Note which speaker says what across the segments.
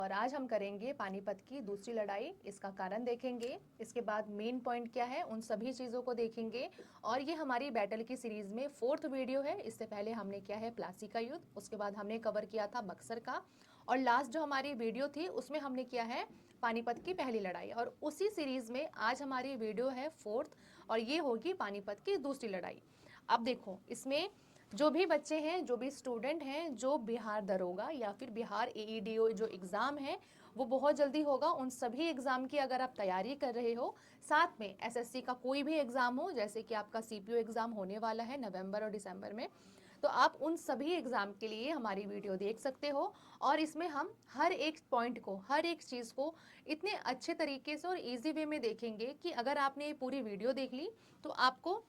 Speaker 1: और आज हम करेंगे पानीपत की दूसरी लड़ाई, इसका कारण देखेंगे, इसके बाद मेन पॉइंट क्या है उन सभी चीज़ों को देखेंगे। और ये हमारी बैटल की सीरीज़ में 4th वीडियो है। इससे पहले हमने किया है प्लासी का युद्ध, उसके बाद हमने कवर किया था बक्सर का, और लास्ट जो हमारी वीडियो थी उसमें हमने किया है पानीपत की पहली लड़ाई। और उसी सीरीज़ में आज हमारी वीडियो है 4th, और ये होगी पानीपत की दूसरी लड़ाई। अब देखो, इसमें जो भी बच्चे हैं, जो भी स्टूडेंट हैं, जो बिहार दरोगा या फिर बिहार एईडीओ जो एग्ज़ाम है वो बहुत जल्दी होगा, उन सभी एग्ज़ाम की अगर आप तैयारी कर रहे हो, साथ में एसएससी का कोई भी एग्ज़ाम हो, जैसे कि आपका सीपीओ एग्ज़ाम होने वाला है नवंबर और दिसंबर में, तो आप उन सभी एग्ज़ाम के लिए हमारी वीडियो देख सकते हो। और इसमें हम हर एक पॉइंट को, हर एक चीज़ को इतने अच्छे तरीके से और ईजी वे में देखेंगे कि अगर आपने ये पूरी वीडियो देख ली तो आपको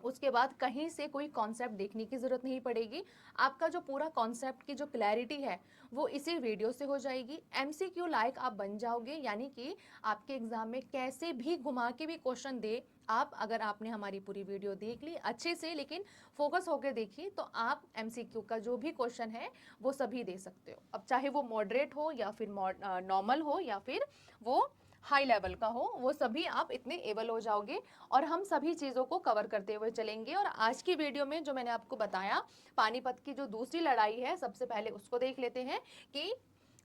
Speaker 1: उसके बाद कहीं से कोई कॉन्सेप्ट देखने की ज़रूरत नहीं पड़ेगी। आपका जो पूरा कॉन्सेप्ट की जो क्लैरिटी है वो इसी वीडियो से हो जाएगी। एमसीक्यू लाइक आप बन जाओगे, यानी कि आपके एग्जाम में कैसे भी घुमा के भी क्वेश्चन दे आप, अगर आपने हमारी पूरी वीडियो देख ली अच्छे से, लेकिन फोकस होकर देखी, तो आप एमसीक्यू का जो भी क्वेश्चन है वो सभी दे सकते हो। अब चाहे वो मॉडरेट हो या फिर नॉर्मल हो या फिर वो हाई लेवल का हो, वो सभी आप इतने एबल हो जाओगे। और हम सभी चीज़ों को कवर करते हुए चलेंगे। और आज की वीडियो में जो मैंने आपको बताया पानीपत की जो दूसरी लड़ाई है, सबसे पहले उसको देख लेते हैं कि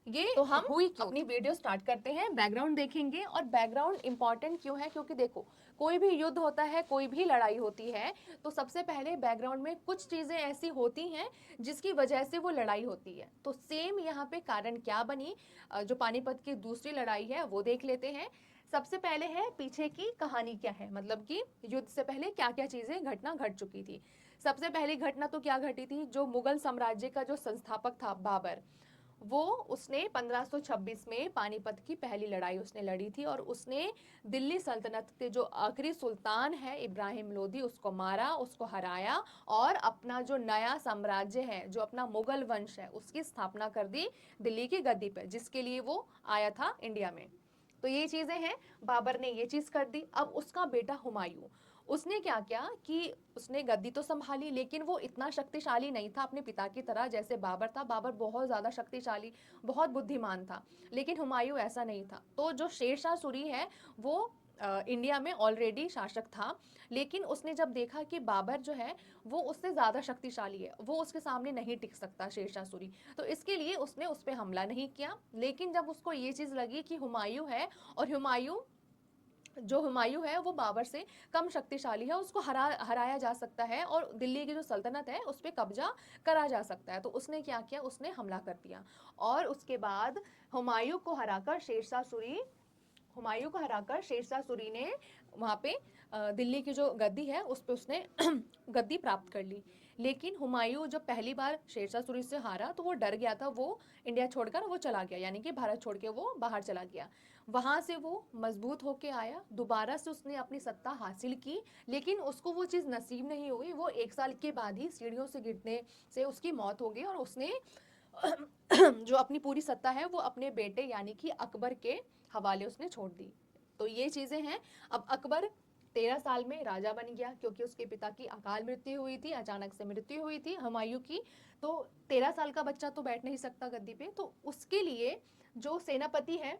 Speaker 1: ये तो हम हुई क्यों। अपनी वीडियो स्टार्ट करते हैं, बैकग्राउंड देखेंगे। और बैकग्राउंड इंपॉर्टेंट क्यों है, क्योंकि देखो, कोई भी युद्ध होता है, कोई भी लड़ाई होती है, तो सबसे पहले बैकग्राउंड में कुछ चीजें ऐसी होती हैं जिसकी वजह से वो लड़ाई होती है। तो सेम यहाँ पे कारण क्या बनी, जो पानीपत की दूसरी लड़ाई है वो देख लेते हैं। सबसे पहले है पीछे की कहानी क्या है, मतलब कि युद्ध से पहले क्या क्या चीजें घटना घट चुकी थी। सबसे पहली घटना तो क्या घटी थी, जो मुगल साम्राज्य का जो संस्थापक था बाबर, वो उसने 1526 में पानीपत की पहली लड़ाई उसने लड़ी थी। और उसने दिल्ली सल्तनत के जो आखिरी सुल्तान है इब्राहिम लोदी, उसको मारा, उसको हराया, और अपना जो नया साम्राज्य है, जो अपना मुगल वंश है, उसकी स्थापना कर दी दिल्ली की गद्दी पर, जिसके लिए वो आया था इंडिया में। तो ये चीजें हैं, बाबर ने ये चीज कर दी। अब उसका बेटा हुमायूं, उसने क्या किया कि उसने गद्दी तो संभाली, लेकिन वो इतना शक्तिशाली नहीं था अपने पिता की तरह जैसे बाबर था। बाबर बहुत ज्यादा शक्तिशाली, बहुत बुद्धिमान था, लेकिन हुमायूं ऐसा नहीं था। तो जो शेरशाह सूरी है वो इंडिया में ऑलरेडी शासक था, लेकिन उसने जब देखा कि बाबर जो है वो उससे ज़्यादा शक्तिशाली है, वो उसके सामने नहीं टिक सकता शेरशाह सूरी, तो इसके लिए उसने उस पर हमला नहीं किया। लेकिन जब उसको ये चीज़ लगी कि हुमायूं है, और हुमायूं है वो बाबर से कम शक्तिशाली है, उसको हराया जा सकता है, और दिल्ली की जो सल्तनत है उस पर कब्जा करा जा सकता है, तो उसने क्या किया, उसने हमला कर दिया। और उसके बाद हुमायूं को हराकर शेरशाह सूरी हुमायूं को हराकर शेरशाह सूरी ने वहां पे दिल्ली की जो गद्दी है उस पे उसने गद्दी प्राप्त कर ली। लेकिन हुमायूं जब पहली बार शेरशाह सूरी से हारा तो वो डर गया था, वो इंडिया छोड़कर वो चला गया, यानी कि भारत छोड़ के वो बाहर चला गया। वहां से वो मजबूत होके आया, दोबारा से उसने अपनी सत्ता हासिल की, लेकिन उसको वो चीज़ नसीब नहीं हुई। वो 1 साल के बाद ही सीढ़ियों से गिरने से उसकी मौत हो गई, और उसने जो अपनी पूरी सत्ता है वो अपने बेटे यानी कि अकबर के हवाले उसने छोड़ दी। तो ये चीजें हैं। अब अकबर 13 साल में राजा बन गया, क्योंकि उसके पिता की अकाल मृत्यु हुई थी, अचानक से मृत्यु हुई थी हुमायूं की। तो 13 साल का बच्चा तो बैठ नहीं सकता गद्दी पे, तो उसके लिए जो सेनापति है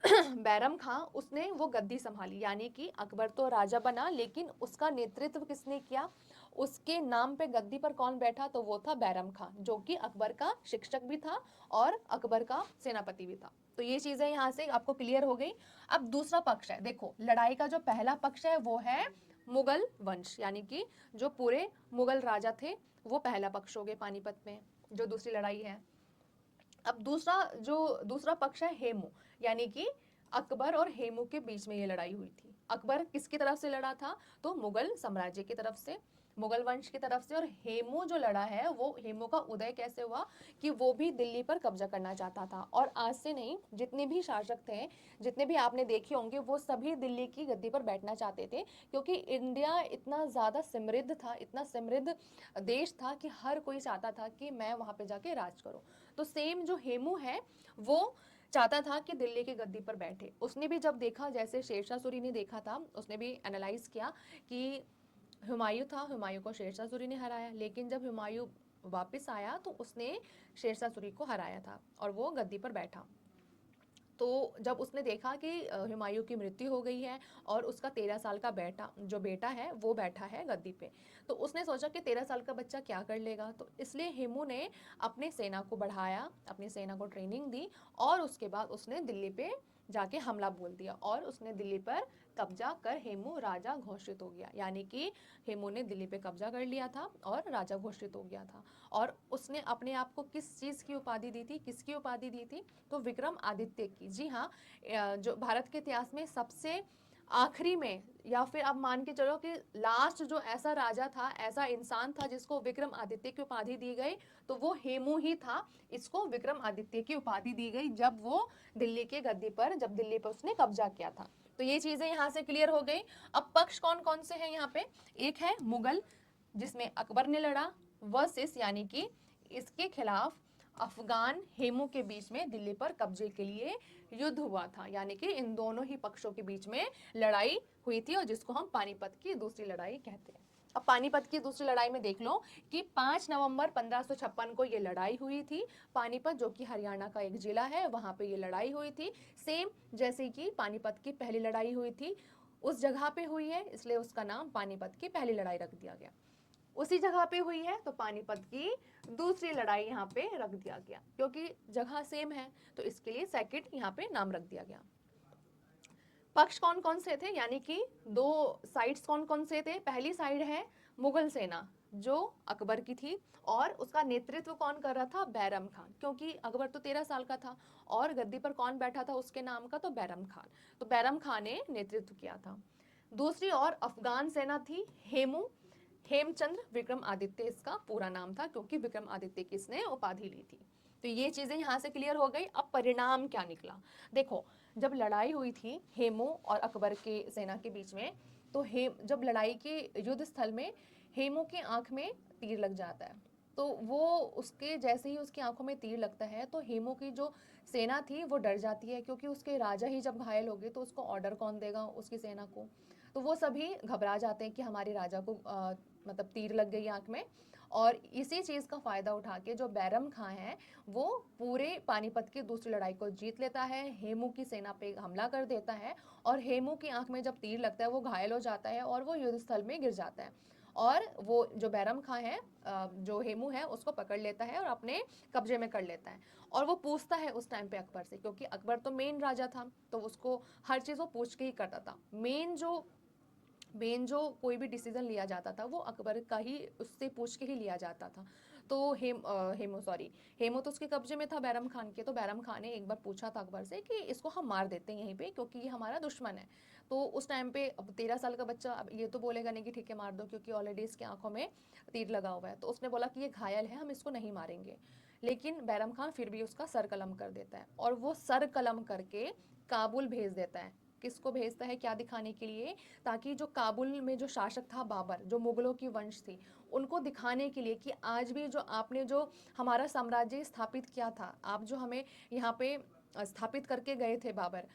Speaker 1: बैरम खां, उसने वो गद्दी संभाली। यानी कि अकबर तो राजा बना, लेकिन उसका नेतृत्व किसने किया, उसके नाम पे गद्दी पर कौन बैठा, तो वो था बैरम खां, जो कि अकबर का शिक्षक भी था और अकबर का सेनापति भी था। तो ये चीजें यहाँ से आपको क्लियर हो गई। अब दूसरा पक्ष है, देखो लड़ाई का जो पहला पक्ष है वो है मुगल वंश, यानी कि जो पूरे मुगल राजा थे, वो पहला पक्ष हो गए पानीपत में, जो दूसरी लड़ाई है। अब दूसरा पक्ष है हेमू, यानी कि अकबर और हेमू के बीच में ये लड़ाई हुई थी। अकबर किसकी तरफ से लड़ा था, तो मुगल साम्राज्य की तरफ से, मुगल वंश की तरफ से। और हेमू जो लड़ा है, वो हेमू का उदय कैसे हुआ कि वो भी दिल्ली पर कब्जा करना चाहता था। और आज से नहीं, जितने भी शासक थे, जितने भी आपने देखे होंगे, वो सभी दिल्ली की गद्दी पर बैठना चाहते थे, क्योंकि इंडिया इतना ज़्यादा समृद्ध था, इतना समृद्ध देश था कि हर कोई चाहता था कि मैं वहाँ पे जाके राज करूँ। तो सेम जो हेमू है वो चाहता था कि दिल्ली की गद्दी पर बैठे। उसने भी जब देखा, जैसे शेरशाह सूरी ने देखा था, उसने भी एनालाइज किया कि हुमायूं था, हुमायूं को शेरशाह सूरी ने हराया, लेकिन जब हुमायूं वापस आया तो उसने शेरशाह सूरी को हराया था और वो गद्दी पर बैठा। तो जब उसने देखा कि हुमायूं की मृत्यु हो गई है और उसका 13 साल का बेटा है वो बैठा है गद्दी पे, तो उसने सोचा कि 13 साल का बच्चा क्या कर लेगा। तो इसलिए हेमू ने अपने सेना को बढ़ाया, अपनी सेना को ट्रेनिंग दी और उसके बाद उसने दिल्ली पे जाके हमला बोल दिया और उसने दिल्ली पर कब्जा कर हेमू राजा घोषित हो गया। यानी कि हेमू ने दिल्ली पे कब्जा कर लिया था और राजा घोषित हो गया था। और उसने अपने आप को किस चीज़ की उपाधि दी थी, किसकी उपाधि दी थी? तो विक्रम आदित्य की। जी हाँ, जो भारत के इतिहास में सबसे आखिरी में, या फिर आप मान के चलो कि लास्ट जो ऐसा राजा था, ऐसा इंसान था जिसको विक्रम आदित्य की उपाधि दी गई, तो वो हेमू ही था। इसको विक्रम आदित्य की उपाधि दी गई जब वो दिल्ली के गद्दी पर, जब दिल्ली पर उसने कब्जा किया था। तो ये चीजें यहाँ से क्लियर हो गई। अब पक्ष कौन कौन से हैं यहाँ पे? एक है मुगल, जिसमें अकबर ने लड़ा, वर्सेस यानी कि इसके खिलाफ अफगान हेमू के बीच में दिल्ली पर कब्जे के लिए युद्ध हुआ था। यानी कि इन दोनों ही पक्षों के बीच में लड़ाई हुई थी और जिसको हम पानीपत की दूसरी लड़ाई कहते हैं। अब पानीपत की दूसरी लड़ाई में देख लो कि 5 नवंबर 1556 को ये लड़ाई हुई थी। पानीपत जो कि हरियाणा का एक जिला है, वहां पे ये लड़ाई हुई थी। सेम जैसे कि पानीपत की पहली लड़ाई हुई थी उस जगह पे हुई है, इसलिए उसका नाम पानीपत की पहली लड़ाई रख दिया गया। उसी जगह पे हुई है तो पानीपत की दूसरी लड़ाई यहाँ पे रख दिया गया, क्योंकि जगह सेम है तो इसके लिए सेकंड यहाँ पे नाम रख दिया गया। पक्ष कौन कौन से थे, यानी कि दो साइड्स कौन कौन से थे? पहली साइड है मुगल सेना जो अकबर की थी और उसका नेतृत्व कौन कर रहा था? बैरम खान, क्योंकि अकबर तो 13 साल का था और गद्दी पर कौन बैठा था उसके नाम का? तो बैरम खान। तो बैरम खान ने नेतृत्व किया था। दूसरी ओर अफगान सेना थी, हेमचंद्र विक्रम आदित्य इसका पूरा नाम था, क्योंकि विक्रम आदित्य की इसने उपाधि ली थी। तो ये चीजें यहाँ से क्लियर हो गई। अब परिणाम क्या निकला देखो। जब लड़ाई हुई थी हेमू और अकबर के सेना के बीच में, तो जब लड़ाई के युद्ध स्थल में हेमू की आंख में तीर लग जाता है, तो वो उसके जैसे ही उसकी आंखों में तीर लगता है तो हेमू की जो सेना थी वो डर जाती है, क्योंकि उसके राजा ही जब घायल हो गए तो उसको ऑर्डर कौन देगा उसकी सेना को? तो वो सभी घबरा जाते हैं कि हमारे राजा को मतलब तीर लग गई आंख में। और इसी चीज का फायदा उठा के जो बैरम खां है वो पूरे पानीपत की दूसरी लड़ाई को जीत लेता है, हेमू की सेना पे हमला कर देता है और हेमू की आंख में जब तीर लगता है वो घायल हो जाता है और वो युद्ध स्थल में गिर जाता है। और वो जो बैरम खां है, जो हेमू है, उसको पकड़ लेता है और अपने कब्जे में कर लेता है। और वो पूछता है उस टाइम पे अकबर से, क्योंकि अकबर तो मेन राजा था तो उसको हर चीज वो पूछ के ही करता था। मेन जो कोई भी डिसीजन लिया जाता था वो अकबर का ही, उससे पूछ के ही लिया जाता था। तो हेमू तो उसके कब्जे में था बैरम खान के। तो बैरम खान ने एक बार पूछा था अकबर से कि इसको हम मार देते हैं यहीं पे, क्योंकि ये हमारा दुश्मन है। तो उस टाइम पे अब 13 साल का बच्चा अब ये तो बोलेगा नहीं कि ठीक है मार दो, क्योंकि ऑलरेडी इसकी आंखों में तीर लगा हुआ है। तो उसने बोला कि ये घायल है, हम इसको नहीं मारेंगे। लेकिन बैरम खान फिर भी उसका सर कलम कर देता है और वो सर कलम करके काबुल भेज देता है। किसको भेजता है? क्या दिखाने के लिए? ताकि जो काबुल में जो शासक था बाबर, जो मुगलों की वंश थी, उनको दिखाने के लिए कि आज भी जो आपने जो हमारा साम्राज्य स्थापित किया था, आप जो हमें यहाँ पे स्थापित करके गए थे बाबर,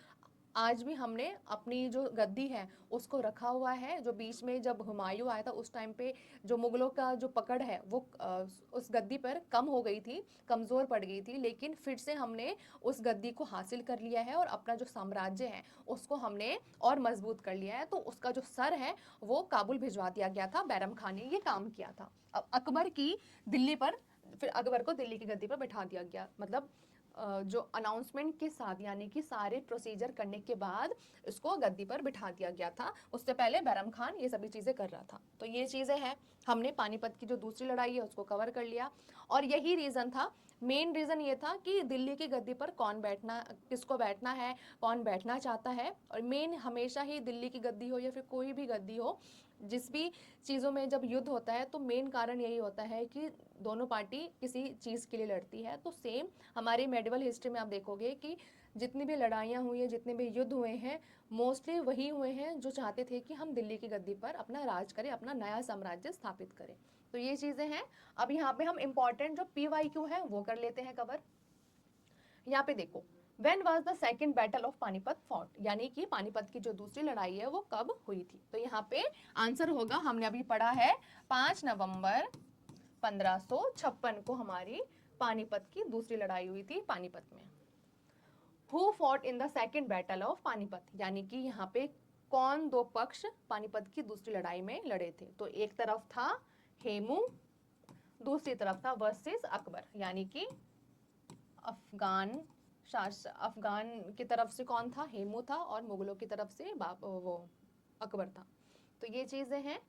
Speaker 1: आज भी हमने अपनी जो गद्दी है उसको रखा हुआ है। जो बीच में जब हुमायूं आया था उस टाइम पे जो मुगलों का जो पकड़ है वो उस गद्दी पर कम हो गई थी, कमज़ोर पड़ गई थी, लेकिन फिर से हमने उस गद्दी को हासिल कर लिया है और अपना जो साम्राज्य है उसको हमने और मजबूत कर लिया है। तो उसका जो सर है वो काबुल भिजवा दिया गया था। बैरम खान ने ये काम किया था। अब अकबर की दिल्ली पर, फिर अकबर को दिल्ली की गद्दी पर बैठा दिया गया, मतलब जो अनाउंसमेंट के साथ, यानी कि सारे प्रोसीजर करने के बाद इसको गद्दी पर बिठा दिया गया था। उससे पहले बैरम खान ये सभी चीज़ें कर रहा था। तो ये चीज़ें हैं, हमने पानीपत की जो दूसरी लड़ाई है उसको कवर कर लिया। और यही रीज़न था, मेन रीज़न ये था कि दिल्ली की गद्दी पर कौन बैठना, किसको बैठना है, कौन बैठना चाहता है। और मेन हमेशा ही दिल्ली की गद्दी हो या फिर कोई भी गद्दी हो, जिस भी चीज़ों में जब युद्ध होता है तो मेन कारण यही होता है कि दोनों पार्टी किसी चीज़ के लिए लड़ती है। तो सेम हमारी मेडिवल हिस्ट्री में आप देखोगे कि जितनी भी लड़ाइयाँ हुई है, जितने भी युद्ध हुए हैं, मोस्टली वही हुए हैं जो चाहते थे कि हम दिल्ली की गद्दी पर अपना राज करें, अपना नया साम्राज्य स्थापित करें। तो ये चीज़ें हैं। अब यहाँ पे हम इम्पॉर्टेंट जो PYQ है वो कर लेते हैं कवर। यहाँ पे देखो, When was the second battle of Panipat fought? यानी कि पानीपत की जो दूसरी लड़ाई है वो कब हुई थी? तो यहाँ पे आंसर होगा, हमने अभी पढ़ा है 5 नवंबर 1556 को हमारी पानीपत की दूसरी लड़ाई हुई थी पानीपत में। Who fought in the second battle of Panipat, यानी कि यहाँ पे कौन दो पक्ष पानीपत की दूसरी लड़ाई में लड़े थे। तो एक तरफ था हेमू, दूसरी तरफ था वर्सेस अकबर, यानी कि अफगान अफगान की तरफ से कौन था, हेमू था, और मुगलों की तरफ से वो अकबर था। तो ये चीजें हैं।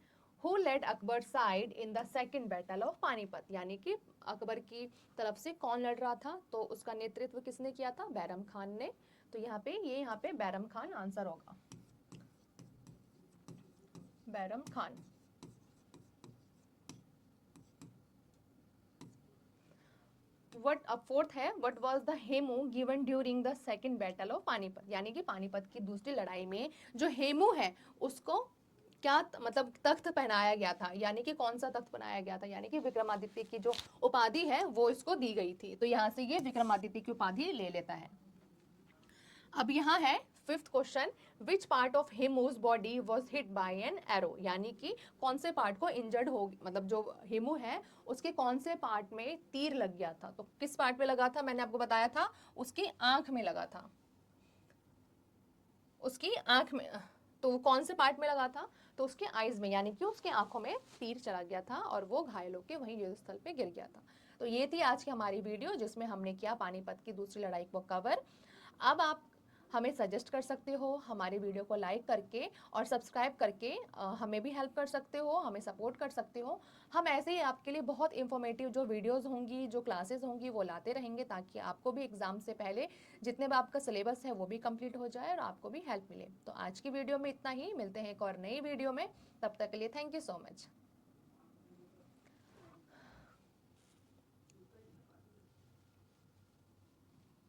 Speaker 1: Who led Akbar side in the second battle of Panipat, यानी कि अकबर की तरफ से कौन लड़ रहा था, तो उसका नेतृत्व किसने किया था, बैरम खान ने। तो यहाँ पे बैरम खान आंसर होगा, बैरम खान। फोर्थ है, what was the Hemu given during the second battle of Panipat, यानी कि पानीपत की दूसरी लड़ाई में जो हेमू है उसको क्या मतलब तख्त पहनाया गया था, यानी कि कौन सा तख्त पहनाया गया था, यानी कि विक्रमादित्य की जो उपाधि है वो इसको दी गई थी। तो यहाँ से ये विक्रमादित्य की उपाधि ले लेता है। अब यहाँ है fifth question, which part of Hemu's body was hit by an arrow, यानी कि कौन से पार्ट को इंजर्ड हो, मतलब जो हेमू है उसके कौन से पार्ट में तीर लग गया था। तो किस पार्ट में लगा था, मैंने आपको बताया था उसकी आंख में लगा था, उसकी आंख में। तो कौन से पार्ट में लगा था, तो उसके आईज में, यानी कि उसकी आंखों में तीर चला गया था और वो घायल होकर वहीं युद्ध स्थल पे गिर गया था। तो ये थी आज की हमारी वीडियो जिसमें हमने किया पानीपत की दूसरी लड़ाई को कवर। अब आप हमें सजेस्ट कर सकते हो, हमारे वीडियो को लाइक करके और सब्सक्राइब करके हमें भी हेल्प कर सकते हो, हमें सपोर्ट कर सकते हो। हम ऐसे ही आपके लिए बहुत इंफॉर्मेटिव जो वीडियोस होंगी, जो क्लासेस होंगी वो लाते रहेंगे, ताकि आपको भी एग्जाम से पहले जितने भी आपका सिलेबस है वो भी कंप्लीट हो जाए और आपको भी हेल्प मिले। तो आज की वीडियो में इतना ही, मिलते हैं एक और नई वीडियो में, तब तक के लिए थैंक यू सो मच।